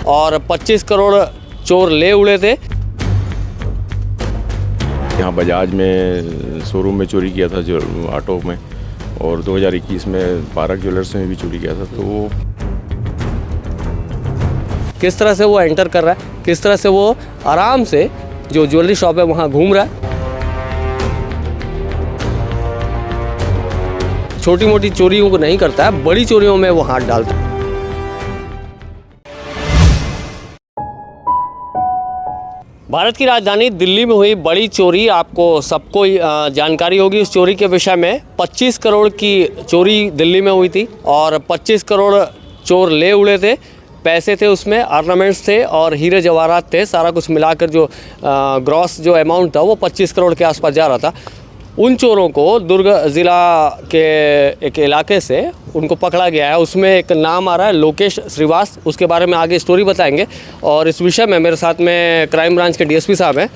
और 25 करोड़ चोर ले उड़े थे। यहाँ बजाज में शोरूम में चोरी किया था जो ऑटो में, और 2021 में पारक ज्वेलर्स में भी चोरी किया था। तो किस तरह से वो एंटर कर रहा है, किस तरह से वो आराम से जो ज्वेलरी शॉप है वहाँ घूम रहा है। छोटी मोटी चोरियों को नहीं करता है, बड़ी चोरियों में वो हाथ डालता है। भारत की राजधानी दिल्ली में हुई बड़ी चोरी, आपको सबको जानकारी होगी उस चोरी के विषय में। 25 करोड़ की चोरी दिल्ली में हुई थी और 25 करोड़ चोर ले उड़े थे। पैसे थे उसमें, ऑर्नामेंट्स थे और हीरे जवाहरात थे। सारा कुछ मिलाकर जो ग्रॉस जो अमाउंट था वो 25 करोड़ के आसपास जा रहा था। उन चोरों को दुर्ग ज़िला के एक इलाके से उनको पकड़ा गया है। उसमें एक नाम आ रहा है लोकेश श्रीवास, उसके बारे में आगे स्टोरी बताएंगे। और इस विषय में मेरे साथ में क्राइम ब्रांच के डीएसपी साहब हैं,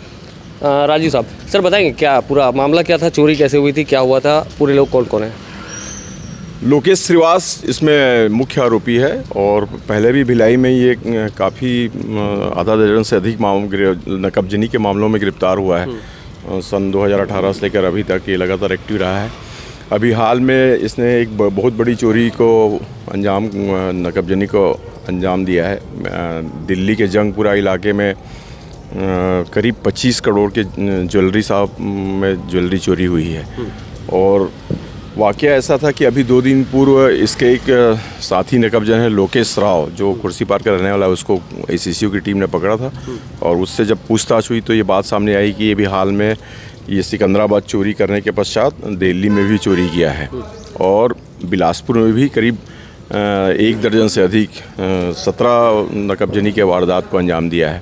राजीव साहब। सर बताएंगे क्या पूरा मामला क्या था, चोरी कैसे हुई थी, क्या हुआ था, पूरे लोग कौन कौन हैं? लोकेश श्रीवास इसमें मुख्य आरोपी है और पहले भी भिलाई में ये काफ़ी आधा दर्जन से अधिक नकबजनी के मामलों में गिरफ्तार हुआ है। सन 2018 से लेकर अभी तक ये लगातार एक्टिव रहा है। अभी हाल में इसने एक बहुत बड़ी चोरी को अंजाम, नकबजनी को अंजाम दिया है। दिल्ली के जंगपुरा इलाके में करीब 25 करोड़ के ज्वेलरी शॉप में ज्वेलरी चोरी हुई है। और वाक़या ऐसा था कि अभी 2 दिन पूर्व इसके एक साथी नकबजन है लोकेश राव, जो कुर्सी पार का रहने वाला है, उसको ACCU की टीम ने पकड़ा था। और उससे जब पूछताछ हुई तो ये बात सामने आई कि ये भी हाल में ये सिकंदराबाद चोरी करने के पश्चात दिल्ली में भी चोरी किया है और बिलासपुर में भी करीब 1 दर्जन से अधिक 17 नकबजनी के वारदात को अंजाम दिया है।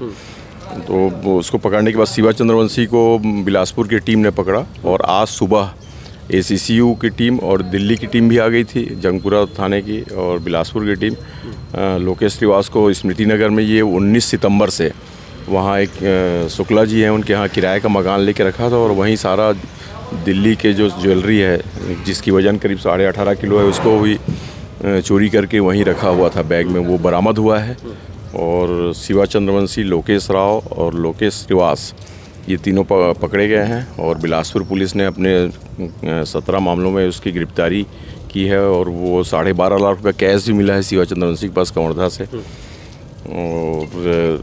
तो उसको पकड़ने के बाद शिवा चंद्रवंशी को बिलासपुर की टीम ने पकड़ा और आज सुबह ACCU की टीम और दिल्ली की टीम भी आ गई थी, जंगपुरा थाने की और बिलासपुर की टीम। लोकेश श्रीवास को स्मृति नगर में ये 19 सितंबर से वहाँ एक शुक्ला जी हैं, उनके यहाँ किराए का मकान लेके रखा था और वहीं सारा दिल्ली के जो ज्वेलरी है जिसकी वज़न करीब 18.5 किलो है, उसको भी चोरी करके वहीं रखा हुआ था बैग में, वो बरामद हुआ है। और शिवा चंद्रवंशी, लोकेश राव और लोकेश श्रीवास ये तीनों पकड़े गए हैं और बिलासपुर पुलिस ने अपने 17 मामलों में उसकी गिरफ्तारी की है। और वो 12.5 लाख रुपये कैश भी मिला है शिवा चंद्रवंशी के पास कवर्धा से। और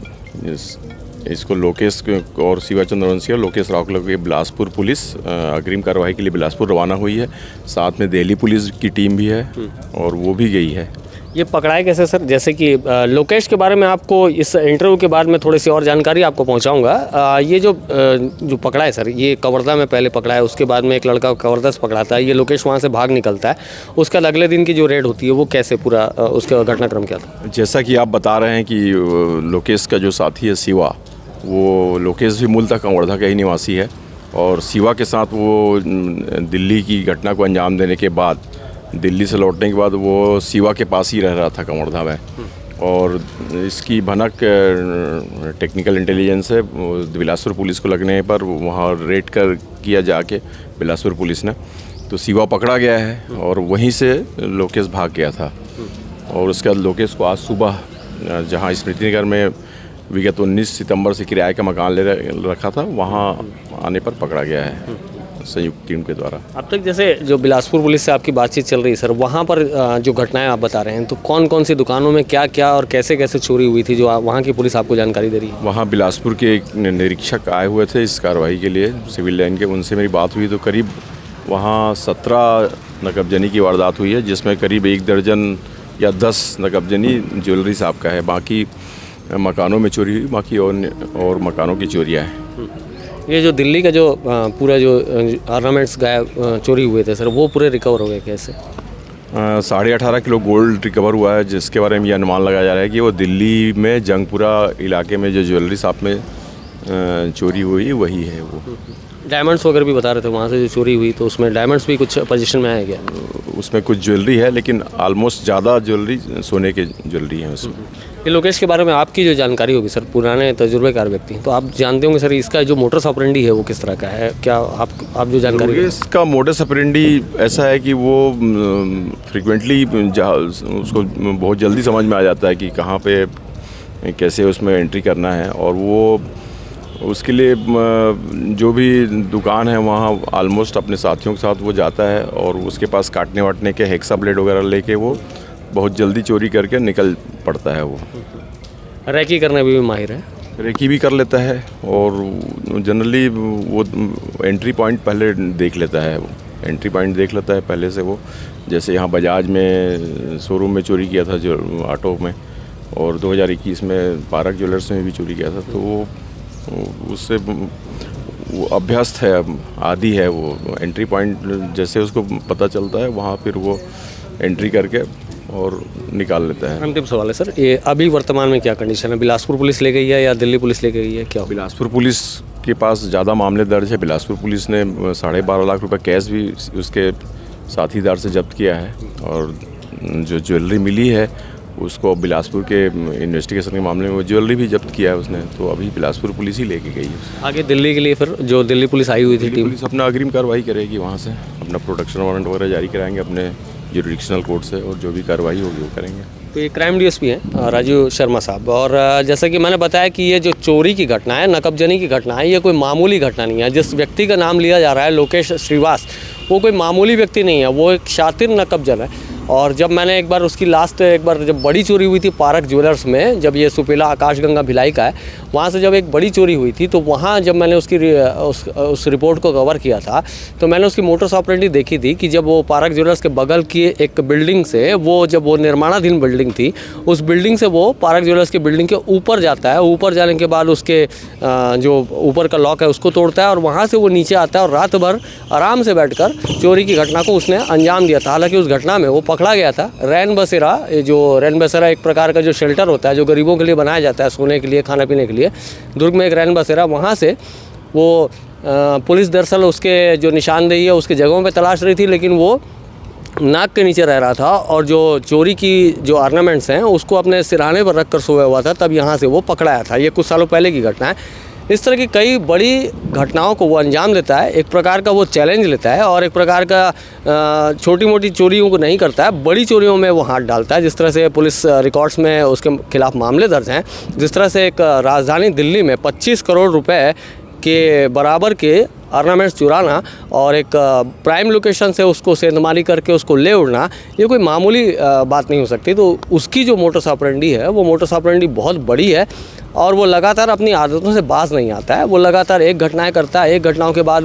इसको लोकेश और शिवा चंद्रवंशी और लोकेश राव के बिलासपुर पुलिस अग्रिम कार्रवाई के लिए बिलासपुर रवाना हुई है। साथ में दिल्ली पुलिस की टीम भी है और वो भी गई है। ये पकड़ाए कैसे सर? जैसे कि लोकेश के बारे में आपको इस इंटरव्यू के बाद में थोड़ी सी और जानकारी आपको पहुंचाऊंगा। ये जो पकड़ा है सर, ये कवर्धा में पहले पकड़ा है, उसके बाद में एक लड़का कवर्धा से पकड़ाता है, ये लोकेश वहां से भाग निकलता है। उसका अगले दिन की जो रेड होती है वो कैसे पूरा उसका घटनाक्रम क्या था? जैसा कि आप बता रहे हैं कि लोकेश का जो साथी है शिवा, वो लोकेश भी मूलतः कवर्धा का ही निवासी है और शिवा के साथ वो दिल्ली की घटना को अंजाम देने के बाद, दिल्ली से लौटने के बाद वो शिवा के पास ही रह रहा था कवर्धा में। और इसकी भनक टेक्निकल इंटेलिजेंस है, बिलासपुर पुलिस को लगने पर वहाँ रेड किया जाके बिलासपुर पुलिस ने, तो शिवा पकड़ा गया है और वहीं से लोकेश भाग गया था। और उसके बाद लोकेश को आज सुबह जहाँ स्मृति नगर में विगत 19 सितंबर से किराए का मकान ले रखा था, वहाँ आने पर पकड़ा गया है संयुक्त टीम के द्वारा। अब तक जैसे जो बिलासपुर पुलिस से आपकी बातचीत चल रही है सर, वहाँ पर जो घटनाएं आप बता रहे हैं, तो कौन कौन सी दुकानों में क्या क्या और कैसे कैसे चोरी हुई थी जो वहाँ की पुलिस आपको जानकारी दे रही है? वहाँ बिलासपुर के एक निरीक्षक आए हुए थे इस कार्रवाई के लिए, सिविल लाइन के, उनसे मेरी बात हुई तो करीब वहाँ 17 नकबजनी की वारदात हुई है, जिसमें करीब 1 दर्जन या 10 नकबजनी ज्वेलरी शॉप का है। बाकी मकानों में चोरी हुई, बाकी और मकानों की चोरियाँ हैं। ये जो दिल्ली का जो पूरा जो ऑर्नामेंट्स गायब चोरी हुए थे सर, वो पूरे रिकवर हो गए कैसे? 18.5 किलो गोल्ड रिकवर हुआ है, जिसके बारे में ये अनुमान लगाया जा रहा है कि वो दिल्ली में जंगपुरा इलाके में जो ज्वेलरी शॉप में चोरी हुई वही है वो। डायमंड्स वगैरह भी बता रहे थे वहाँ से जो चोरी हुई, तो उसमें डायमंड्स भी कुछ पोजीशन में आया गया? उसमें कुछ ज्वेलरी है, लेकिन ऑलमोस्ट ज़्यादा ज्वेलरी सोने के ज्वेलरी है उसमें। ये लोकेश के बारे में आपकी जो जानकारी होगी सर, पुराने तजुर्बेकार व्यक्ति, तो आप जानते होंगे सर इसका जो मोटस ऑपरेंडी है वो किस तरह का है? क्या आप जो जानकारी? इसका मोटस ऑपरेंडी ऐसा है कि वो फ्रिक्वेंटली उसको बहुत जल्दी समझ में आ जाता है कि कहाँ पे कैसे उसमें एंट्री करना है। और वो उसके लिए जो भी दुकान है वहाँ ऑलमोस्ट अपने साथियों के साथ वो जाता है और उसके पास काटने वाटने के हेक्सा ब्लेड वगैरह लेके वो बहुत जल्दी चोरी करके निकल पड़ता है। वो रैकी करने में भी माहिर है। रेकी भी कर लेता है और जनरली वो एंट्री पॉइंट पहले देख लेता है। वो एंट्री पॉइंट देख लेता है पहले से। वो जैसे यहाँ बजाज में शोरूम में चोरी किया था जो ऑटो में, और 2021 में पारक ज्वेलर्स में भी चोरी किया था। तो वो उससे वो अभ्यस्त है, आदी है। वो एंट्री पॉइंट जैसे उसको पता चलता है वहाँ फिर वो एंट्री करके और निकाल लेता है। अंतिम सवाल है सर, ये अभी वर्तमान में क्या कंडीशन है? बिलासपुर पुलिस ले गई है या दिल्ली पुलिस ले गई है, क्या? बिलासपुर पुलिस के पास ज़्यादा मामले दर्ज है। बिलासपुर पुलिस ने 12.5 लाख रुपए कैश भी उसके साथीदार से जब्त किया है, और जो ज्वेलरी मिली है उसको बिलासपुर के इन्वेस्टिगेशन के मामले में वो ज्वेलरी भी जब्त किया है उसने। तो अभी बिलासपुर पुलिस ही लेके गई है। आगे दिल्ली के लिए फिर जो दिल्ली पुलिस आई हुई थी टीम, पुलिस अपना अग्रिम कार्रवाई करेगी, वहाँ से अपना प्रोटेक्शन वारंट वगैरह जारी कराएंगे अपने जुरिडिक्शनल कोर्ट से, और जो भी कार्रवाई होगी वो करेंगे। तो ये क्राइम डीएसपी हैं राजीव शर्मा साहब। और जैसा कि मैंने बताया कि ये जो चोरी की घटना है, नकबजनी की घटना है, ये कोई मामूली घटना नहीं है। जिस व्यक्ति का नाम लिया जा रहा है लोकेश श्रीवास, वो कोई मामूली व्यक्ति नहीं है, वो एक शातिर नकबजन है। और जब मैंने एक बार उसकी एक बार जब बड़ी चोरी हुई थी पारक ज्वेलर्स में, जब ये सुपेला आकाशगंगा भिलाई का है, वहाँ से जब एक बड़ी चोरी हुई थी, तो वहाँ जब मैंने उस रिपोर्ट को कवर किया था, तो मैंने उसकी मोटर्स ऑपरेंडी देखी थी कि जब वो पारक ज्वेलर्स के बगल की एक बिल्डिंग से जब वो निर्माणाधीन बिल्डिंग थी, उस बिल्डिंग से वो पारक ज्वेलर्स की बिल्डिंग के ऊपर जाता है। ऊपर जाने के बाद उसके जो ऊपर का लॉक है उसको तोड़ता है, और वहाँ से वो नीचे आता है और रात भर आराम से बैठकर चोरी की घटना को उसने अंजाम दिया था। हालांकि उस घटना में वो पकड़ा गया था। रैन बसेरा एक प्रकार का जो शेल्टर होता है जो गरीबों के लिए बनाया जाता है, सोने के लिए, खाने पीने के लिए, दुर्ग में एक रैन बसेरा, वहाँ से वो पुलिस दरअसल उसके जो निशानदेही है उसके जगहों पे तलाश रही थी, लेकिन वो नाक के नीचे रह रहा था और जो चोरी की जो ऑर्नामेंट्स हैं उसको अपने सिरहाने पर रख कर सोया हुआ था। तब यहाँ से वो पकड़ाया था। ये कुछ सालों पहले की घटना है। इस तरह की कई बड़ी घटनाओं को वो अंजाम देता है। एक प्रकार का वो चैलेंज लेता है और एक प्रकार का छोटी मोटी चोरियों को नहीं करता है, बड़ी चोरियों में वो हाथ डालता है। जिस तरह से पुलिस रिकॉर्ड्स में उसके खिलाफ मामले दर्ज हैं, जिस तरह से एक राजधानी दिल्ली में 25 करोड़ रुपए के बराबर के ऑर्नामेंट्स चुराना और एक प्राइम लोकेशन से उसको सेंधमारी करके उसको ले उड़ना, ये कोई मामूली बात नहीं हो सकती। तो उसकी जो मोटर्स ऑपरेंडी है वो मोटर्स ऑपरेंडी बहुत बड़ी है, और वो लगातार अपनी आदतों से बाज नहीं आता है। वो लगातार एक घटनाएं करता है, एक घटनाओं के बाद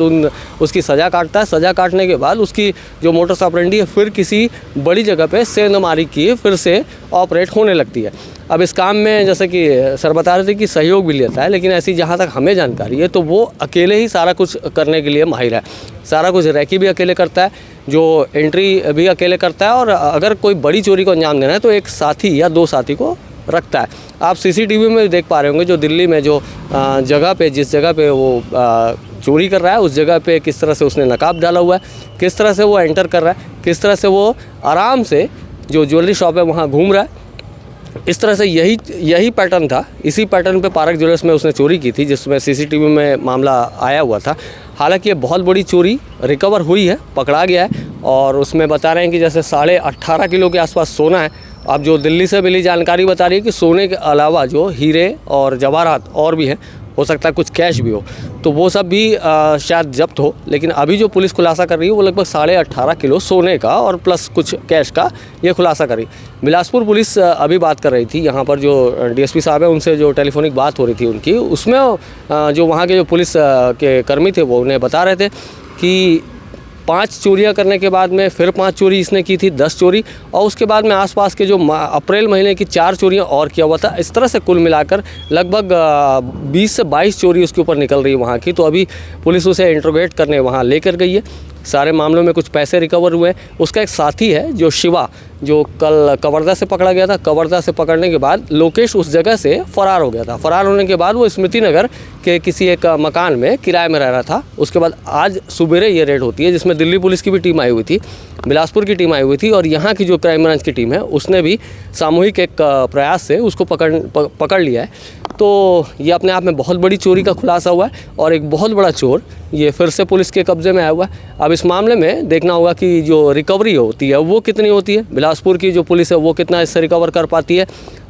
उसकी सज़ा काटता है, सज़ा काटने के बाद उसकी जो मोटर्स ऑपरेंडी है फिर किसी बड़ी जगह पे सेंधमारी की फिर से ऑपरेट होने लगती है। अब इस काम में जैसे कि सर बता रहे थे कि सहयोग भी लेता है, लेकिन ऐसी जहाँ तक हमें जानकारी है तो वो अकेले ही सारा कुछ करने के लिए माहिर है। सारा कुछ रैकी भी अकेले करता है, जो एंट्री भी अकेले करता है, और अगर कोई बड़ी चोरी को अंजाम देना है तो एक साथी या दो साथी को रखता है। आप सीसीटीवी में देख पा रहे होंगे जो दिल्ली में जो जगह पे जिस जगह पे वो चोरी कर रहा है उस जगह पे किस तरह से उसने नकाब डाला हुआ है, किस तरह से वो एंटर कर रहा है, किस तरह से वो आराम से जो ज्वेलरी शॉप है वहाँ घूम रहा है। इस तरह से यही पैटर्न था। इसी पैटर्न पे पारक ज्वेलर्स में उसने चोरी की थी, जिसमें सीसीटीवी में मामला आया हुआ था। हालांकि ये बहुत बड़ी चोरी रिकवर हुई है, पकड़ा गया है, और उसमें बता रहे हैं कि जैसे 18.5 किलो के आसपास सोना है। अब जो दिल्ली से मिली जानकारी बता रही है कि सोने के अलावा जो हीरे और जवाहरात और भी हैं, हो सकता है कुछ कैश भी हो, तो वो सब भी शायद जब्त हो। लेकिन अभी जो पुलिस खुलासा कर रही है वो लगभग 18.5 किलो सोने का और प्लस कुछ कैश का ये खुलासा कर रही। बिलासपुर पुलिस अभी बात कर रही थी, यहाँ पर जो डीएसपी साहब हैं उनसे जो टेलीफोनिक बात हो रही थी उनकी, उसमें जो वहाँ के जो पुलिस के कर्मी थे वो उन्हें बता रहे थे कि 5 चोरियां करने के बाद में फिर 5 चोरी इसने की थी, 10 चोरी, और उसके बाद में आसपास के जो अप्रैल महीने की 4 चोरियां और किया हुआ था। इस तरह से कुल मिलाकर लगभग 20 से 22 चोरी उसके ऊपर निकल रही है वहाँ की। तो अभी पुलिस उसे इंट्रोगेट करने वहाँ लेकर गई है। सारे मामलों में कुछ पैसे रिकवर हुए हैं। उसका एक साथी है जो शिवा, जो कल कवर्धा से पकड़ा गया था। कवर्धा से पकड़ने के बाद लोकेश उस जगह से फ़रार हो गया था। फ़रार होने के बाद वो स्मृति नगर के किसी एक मकान में किराए में रह रहा था। उसके बाद आज सुबेरे ये रेड होती है, जिसमें दिल्ली पुलिस की भी टीम आई हुई थी, बिलासपुर की टीम आई हुई थी, और यहाँ की जो क्राइम ब्रांच की टीम है उसने भी सामूहिक एक प्रयास से उसको पकड़ लिया है। तो ये अपने आप में बहुत बड़ी चोरी का खुलासा हुआ है, और एक बहुत बड़ा चोर ये फिर से पुलिस के कब्ज़े में आया हुआ है। अब इस मामले में देखना होगा कि जो रिकवरी होती है वो कितनी होती है, बिलासपुर की जो पुलिस है वो कितना इससे रिकवर कर पाती है,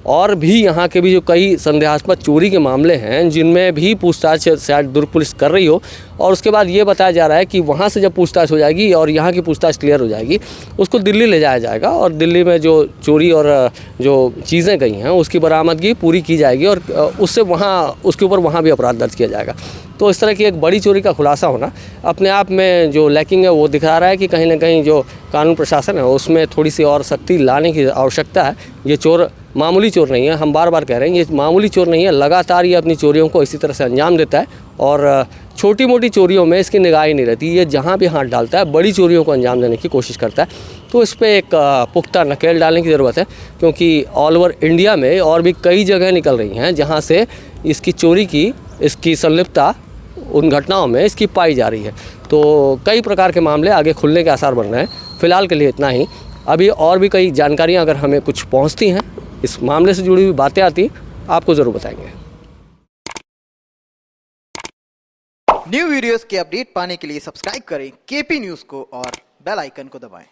और भी यहाँ के भी जो कई संदेहास्पद चोरी के मामले हैं जिनमें भी पूछताछ शायद दुर्ग पुलिस कर रही हो, और उसके बाद ये बताया जा रहा है कि वहाँ से जब पूछताछ हो जाएगी और यहाँ की पूछताछ क्लियर हो जाएगी, उसको दिल्ली ले जाया जाएगा और दिल्ली में जो चोरी और जो चीज़ें गई हैं उसकी बरामदगी पूरी की जाएगी और उससे उसके ऊपर वहाँ भी अपराध दर्ज किया जाएगा। तो इस तरह की एक बड़ी चोरी का खुलासा होना अपने आप में जो लैकिंग है वो दिखा रहा है कि कहीं ना कहीं जो कानून प्रशासन है उसमें थोड़ी सी और सख्ती लाने की आवश्यकता है। ये चोर मामूली चोर नहीं है, हम बार बार कह रहे हैं ये मामूली चोर नहीं है, लगातार ये अपनी चोरियों को इसी तरह से अंजाम देता है और छोटी मोटी चोरियों में इसकी निगाह ही नहीं रहती। ये जहाँ भी हाथ डालता है बड़ी चोरियों को अंजाम देने की कोशिश करता है। तो इस पर एक पुख्ता नकेल डालने की ज़रूरत है, क्योंकि ऑल ओवर इंडिया में और भी कई जगह निकल रही हैं जहाँ से इसकी चोरी की, इसकी संलिप्तता उन घटनाओं में इसकी पाई जा रही है। तो कई प्रकार के मामले आगे खुलने के आसार बन रहे हैं। फिलहाल के लिए इतना ही। अभी और भी कई जानकारियाँ अगर हमें कुछ पहुँचती हैं, इस मामले से जुड़ी हुई बातें आती, आपको ज़रूर बताएंगे। न्यू वीडियोस के अपडेट पाने के लिए सब्सक्राइब करें केपी न्यूज़ को और बेल आइकन को दबाएं।